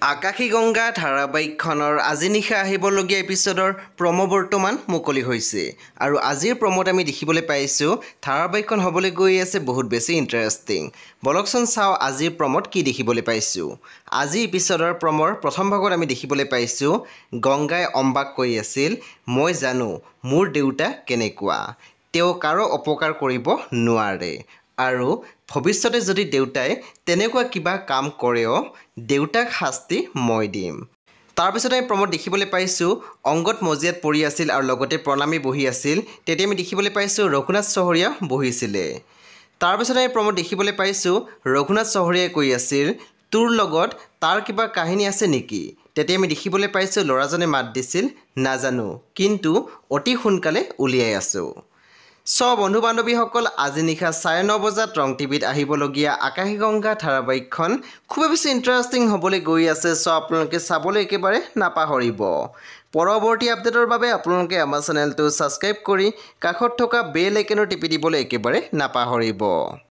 আকাশী গংগা ধাৰাবাহিকখনৰ আজি নিশা আহিবলগীয়া এপিছ'ডৰ প্ৰমো বৰ্তমান মুকলি হৈছে আৰু আজিৰ প্ৰমোত আমি দেখিবলৈ পাইছোঁ ধাৰাবাহিকখন হ'বলৈ গৈ আছে বহুত বেছি ইণ্টাৰেষ্টিং। বলকচোন চাওঁ আজিৰ প্ৰমোত কি দেখিবলৈ পাইছোঁ। আজি এপিছ'ডৰ প্ৰমৰ প্ৰথম ভাগত আমি দেখিবলৈ পাইছোঁ গংগাই অম্বাক কৈ আছিল, মই জানো মোৰ দেউতা কেনেকুৱা, তেওঁ কাৰো অপকাৰ কৰিব নোৱাৰে আৰু ভৱিষ্যতে যদি দেউতাই তেনেকুৱা কিবা কাম কৰেও দেউতাক শাস্তি মই দিম। তাৰপিছত আমি প্ৰমোদ দেখিবলৈ পাইছোঁ অংগত মজিয়াত পৰি আছিল আৰু লগতে প্ৰণামী বহি আছিল। তেতিয়া আমি দেখিবলৈ পাইছোঁ ৰঘুনাথ চহৰীয়া বহিছিলে। তাৰপিছত আমি প্ৰমোদ দেখিবলৈ পাইছোঁ ৰঘুনাথ চহৰীয়াই কৈ আছিল, তোৰ লগত তাৰ কিবা কাহিনী আছে নেকি? তেতিয়া আমি দেখিবলৈ পাইছোঁ ল'ৰাজনে মাত দিছিল, নাজানো কিন্তু অতি সোনকালে উলিয়াই আছোঁ। বন্ধু বান্ধৱীসকল, আজি নিশা 9:30 বজাত ৰং টিভিত আহিবলগীয়া আকাশী গংগা ধাৰাবাহিকখন খুবেই বেছি ইণ্টাৰেষ্টিং হ'বলৈ গৈ আছে। আপোনালোকে চাবলৈ একেবাৰে নাপাহৰিব। পৰৱৰ্তী আপডেটৰ বাবে আপোনালোকে আমাৰ চেনেলটো ছাবস্ক্ৰাইব কৰি কাষত থকা বেল আইকনো টিপি দিবলৈ একেবাৰে নাপাহৰিব।